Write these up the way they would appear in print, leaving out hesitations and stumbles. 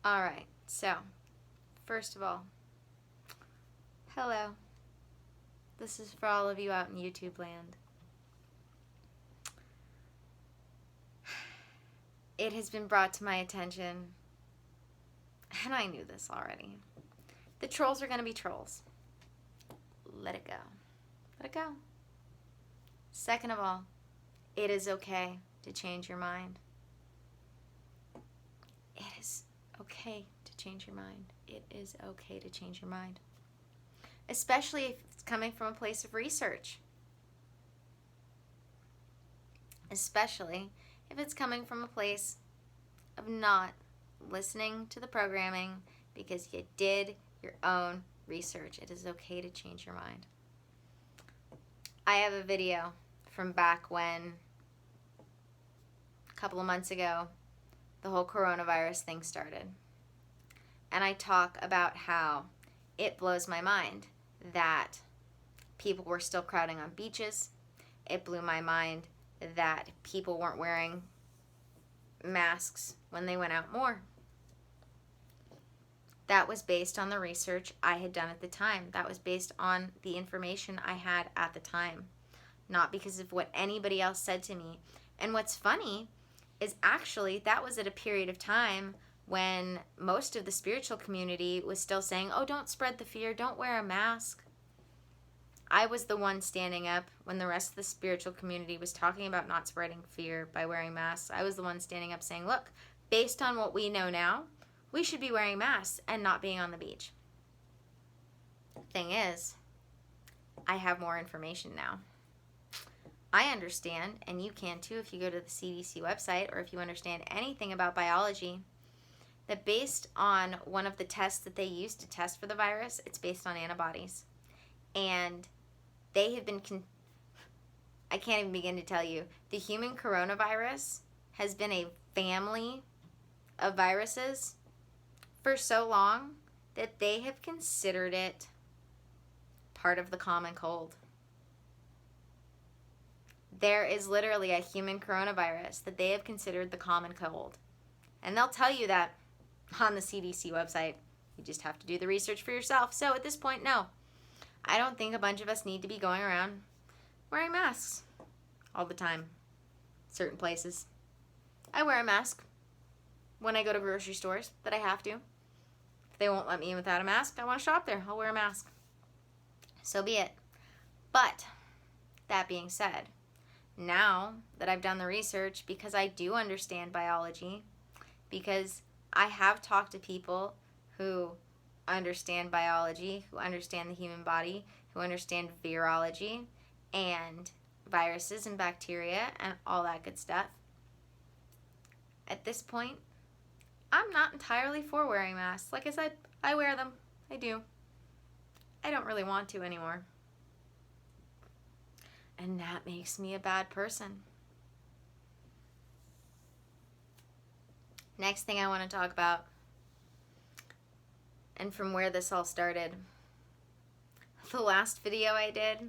All right, so first of all, hello. This is for all of you out in YouTube land. It has been brought to my attention, and I knew this already. The trolls are going to be trolls. Let it go. Let it go. Second of all, it is okay to change your mind. It is okay to change your mind. It is okay to change your mind. Especially if it's coming from a place of research. Especially if it's coming from a place of not listening to the programming because you did your own research. It is okay to change your mind. I have a video from back when, a couple of months ago, the whole coronavirus thing started. And I talk about how it blows my mind that people were still crowding on beaches. It blew my mind that people weren't wearing masks when they went out more. That was based on the research I had done at the time. That was based on the information I had at the time, not because of what anybody else said to me. And what's funny is actually that was at a period of time when most of the spiritual community was still saying, oh, don't spread the fear, don't wear a mask. I was the one standing up when the rest of the spiritual community was talking about not spreading fear by wearing masks. I was the one standing up saying, look, based on what we know now, we should be wearing masks and not being on the beach. Thing is, I have more information now. I understand, and you can too if you go to the CDC website or if you understand anything about biology, that based on one of the tests that they use to test for the virus, it's based on antibodies. And they have been, I can't even begin to tell you, the human coronavirus has been a family of viruses for so long that they have considered it part of the common cold. There is literally a human coronavirus that they have considered the common cold. And they'll tell you that on the CDC website. You just have to do the research for yourself. So at this point, no. I don't think a bunch of us need to be going around wearing masks all the time. Certain places. I wear a mask when I go to grocery stores that I have to. If they won't let me in without a mask, I want to shop there. I'll wear a mask. So be it. But that being said, now that I've done the research, because I do understand biology, because I have talked to people who understand biology, who understand the human body, who understand virology and viruses and bacteria and all that good stuff. At this point, I'm not entirely for wearing masks. Like I said, I wear them. I do. I don't really want to anymore. And that makes me a bad person. Next thing I want to talk about, and from where this all started, the last video I did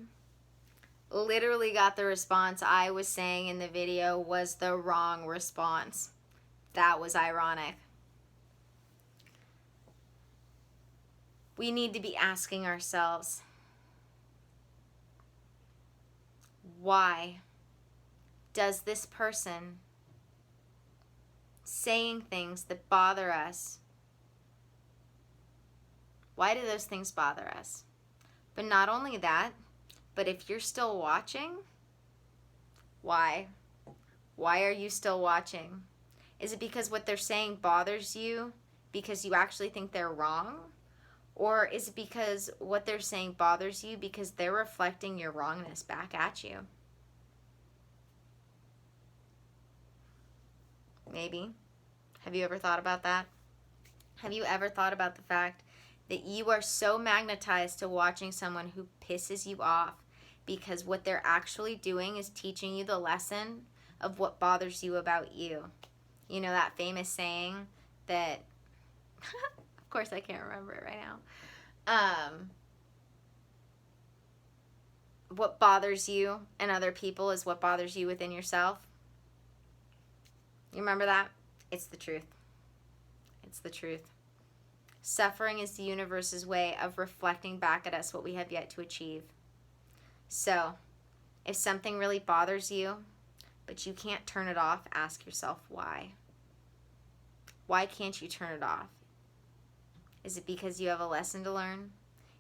literally got the response I was saying in the video was the wrong response. That was ironic. We need to be asking ourselves, why does this person saying things that bother us, why do those things bother us? But not only that, but if you're still watching, why? Why are you still watching? Is it because what they're saying bothers you because you actually think they're wrong? Or is it because what they're saying bothers you because they're reflecting your wrongness back at you? Maybe. Have you ever thought about that? Have you ever thought about the fact that you are so magnetized to watching someone who pisses you off because what they're actually doing is teaching you the lesson of what bothers you about you? You know that famous saying that, of course I can't remember it right now. What bothers you in other people is what bothers you within yourself. You remember that? It's the truth. It's the truth. Suffering is the universe's way of reflecting back at us what we have yet to achieve. So, if something really bothers you, but you can't turn it off, ask yourself why. Why can't you turn it off? Is it because you have a lesson to learn?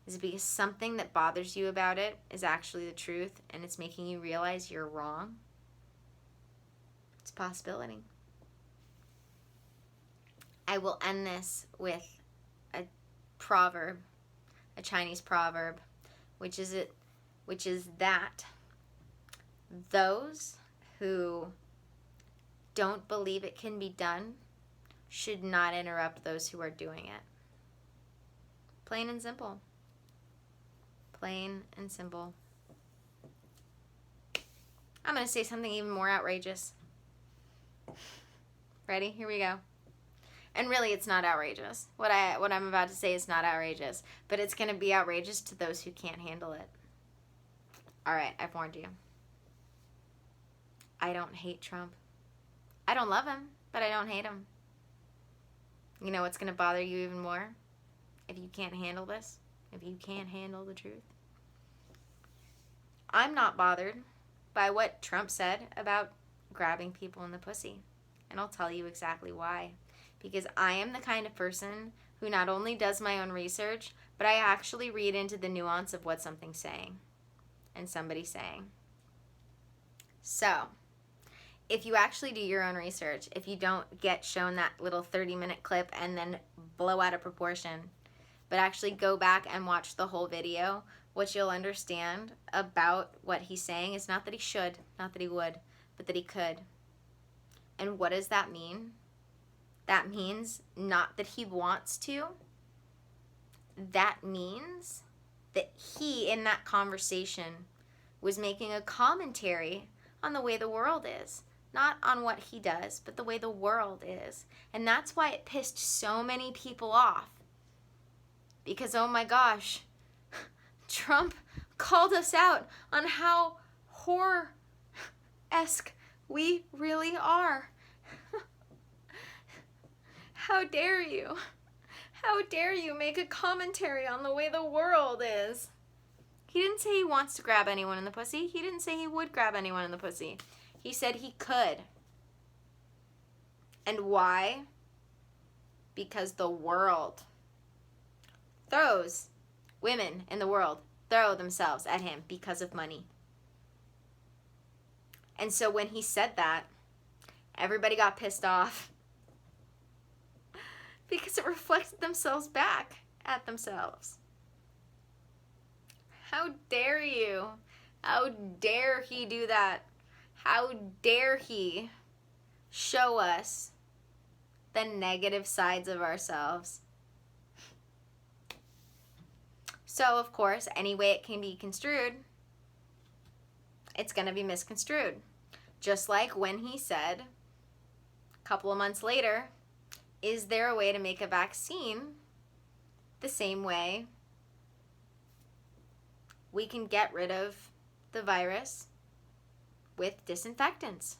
Is it because something that bothers you about it is actually the truth and it's making you realize you're wrong? It's a possibility. I will end this with a proverb, a Chinese proverb, which is that those who don't believe it can be done should not interrupt those who are doing it. Plain and simple. Plain and simple. I'm going to say something even more outrageous. Ready? Here we go. And really, it's not outrageous. What I'm about to say is not outrageous, but it's going to be outrageous to those who can't handle it. All right, I've warned you. I don't hate Trump. I don't love him, but I don't hate him. You know what's going to bother you even more? If you can't handle this, if you can't handle the truth. I'm not bothered by what Trump said about grabbing people in the pussy. And I'll tell you exactly why. Because I am the kind of person who not only does my own research, but I actually read into the nuance of what something's saying and somebody's saying. So, if you actually do your own research, if you don't get shown that little 30-minute clip and then blow out of proportion, but actually go back and watch the whole video, what you'll understand about what he's saying is not that he should, not that he would, but that he could. And what does that mean? That means not that he wants to. That means that he, in that conversation, was making a commentary on the way the world is. Not on what he does, but the way the world is. And that's why it pissed so many people off. Because, oh my gosh, Trump called us out on how horror-esque we really are. How dare you? How dare you make a commentary on the way the world is? He didn't say he wants to grab anyone in the pussy. He didn't say he would grab anyone in the pussy. He said he could. And why? Because the world throws, women in the world throw themselves at him because of money. And so when he said that, everybody got pissed off because it reflected themselves back at themselves. How dare you? How dare he do that? How dare he show us the negative sides of ourselves? So, of course, any way it can be construed, it's going to be misconstrued. Just like when he said, a couple of months later, is there a way to make a vaccine the same way we can get rid of the virus with disinfectants?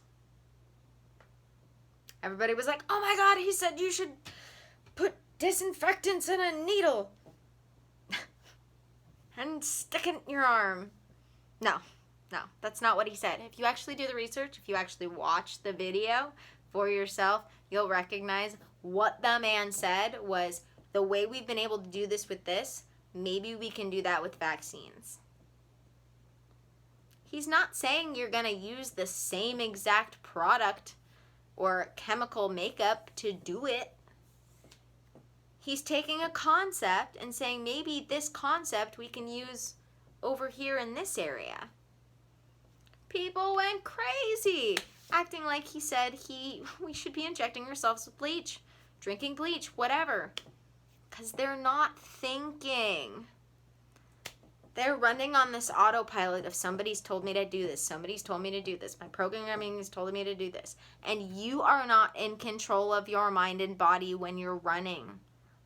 Everybody was like, oh my God, he said you should put disinfectants in a needle and stick it in your arm. No, that's not what he said. If you actually do the research, if you actually watch the video for yourself, you'll recognize what the man said was, the way we've been able to do this with this, maybe we can do that with vaccines. He's not saying you're going to use the same exact product or chemical makeup to do it. He's taking a concept and saying maybe this concept we can use over here in this area. People went crazy, acting like he said we should be injecting ourselves with bleach, drinking bleach, whatever. Because they're not thinking. They're running on this autopilot of somebody's told me to do this, somebody's told me to do this, my programming has told me to do this. And you are not in control of your mind and body when you're running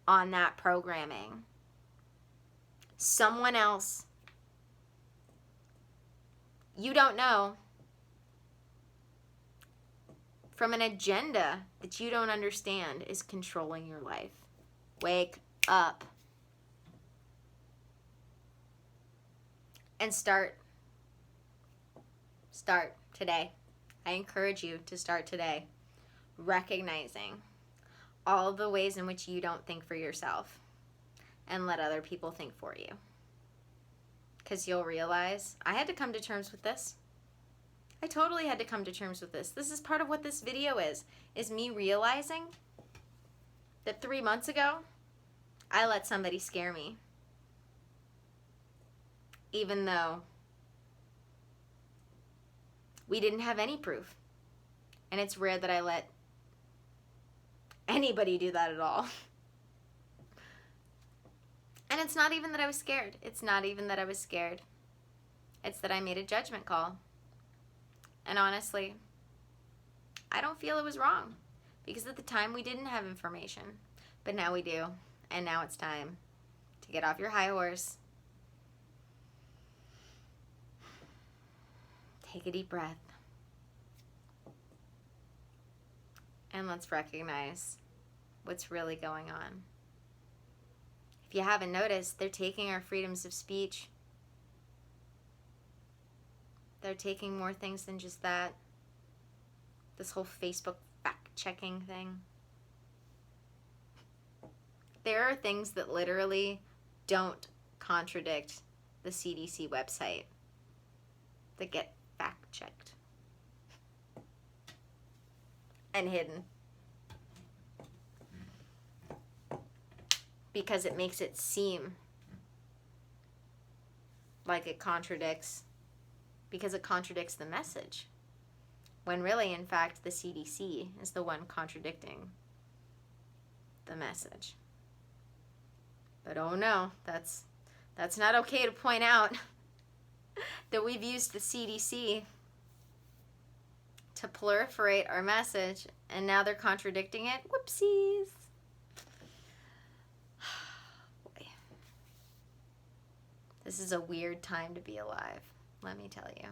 on that programming. Someone else. You don't know. from an agenda that you don't understand is controlling your life. Wake up. And start today. I encourage you to start today, recognizing all the ways in which you don't think for yourself and let other people think for you. Because you'll realize, I had to come to terms with this. I totally had to come to terms with this. This is part of what this video is me realizing that 3 months ago, I let somebody scare me. Even though we didn't have any proof. And it's rare that I let anybody do that at all. And it's not even that I was scared. It's that I made a judgment call. And honestly, I don't feel it was wrong. Because at the time we didn't have information. But now we do. And now it's time to get off your high horse. Take a deep breath. And let's recognize what's really going on. If you haven't noticed, they're taking our freedoms of speech. They're taking more things than just that. This whole Facebook fact-checking thing. There are things that literally don't contradict the CDC website that get fact-checked and hidden because it makes it seem like it contradicts, because it contradicts the message, when really, in fact, the CDC is the one contradicting the message. But oh no, that's not okay to point out that we've used the CDC to proliferate our message, and now they're contradicting it. Whoopsies. Boy. This is a weird time to be alive, let me tell you.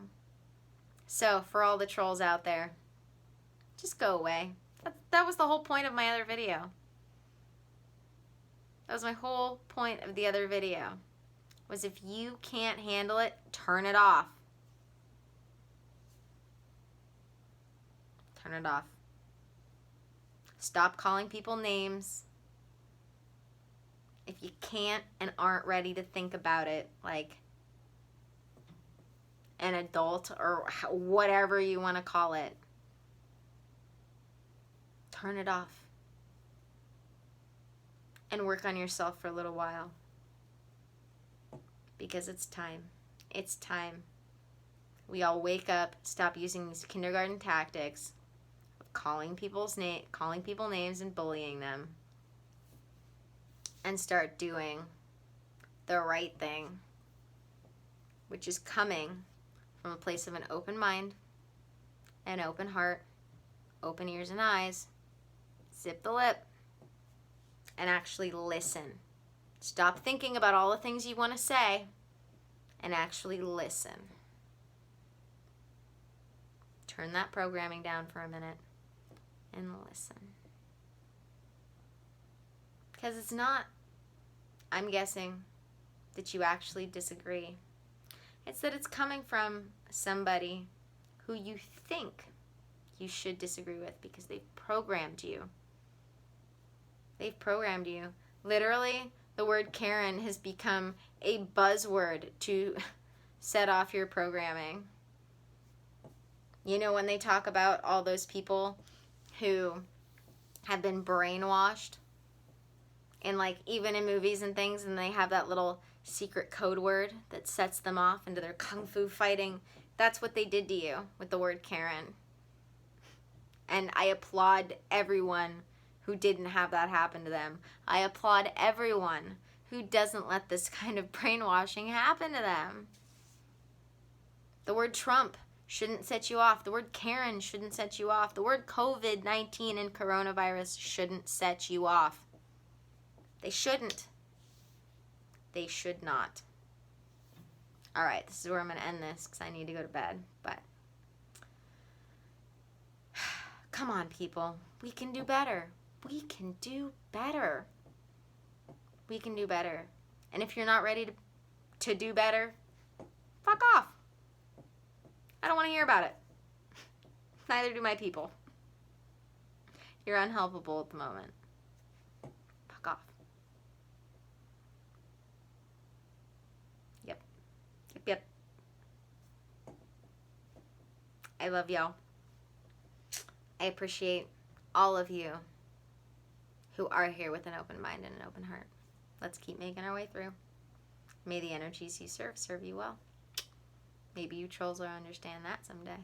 So, for all the trolls out there, just go away. That was the whole point of my other video. That was my whole point of the other video. Was if you can't handle it, turn it off. Turn it off. Stop calling people names. If you can't and aren't ready to think about it like an adult or whatever you want to call it, turn it off. And work on yourself for a little while. Because it's time. It's time. We all wake up, stop using these kindergarten tactics of calling people names and bullying them, and start doing the right thing, which is coming from a place of an open mind, an open heart, open ears and eyes, zip the lip, and actually listen. Stop thinking about all the things you want to say and actually listen. Turn that programming down for a minute and listen. Because it's not, I'm guessing, that you actually disagree. It's that it's coming from somebody who you think you should disagree with because they've programmed you. They've programmed you. Literally, the word Karen has become a buzzword to set off your programming. You know, when they talk about all those people who have been brainwashed, and like even in movies and things, and they have that little secret code word that sets them off into their kung fu fighting, that's what they did to you with the word Karen. And I applaud everyone who didn't have that happen to them. I applaud everyone who doesn't let this kind of brainwashing happen to them. The word Trump shouldn't set you off. The word Karen shouldn't set you off. The word COVID-19 and coronavirus shouldn't set you off. They shouldn't. They should not. All right, this is where I'm going to end this because I need to go to bed. But Come on, people. We can do better. We can do better. We can do better. And if you're not ready to do better, fuck off. I don't want to hear about it. Neither do my people. You're unhelpable at the moment. Fuck off. Yep. Yep. I love y'all. I appreciate all of you who are here with an open mind and an open heart. Let's keep making our way through. May the energies you serve you well. Maybe you trolls will understand that someday.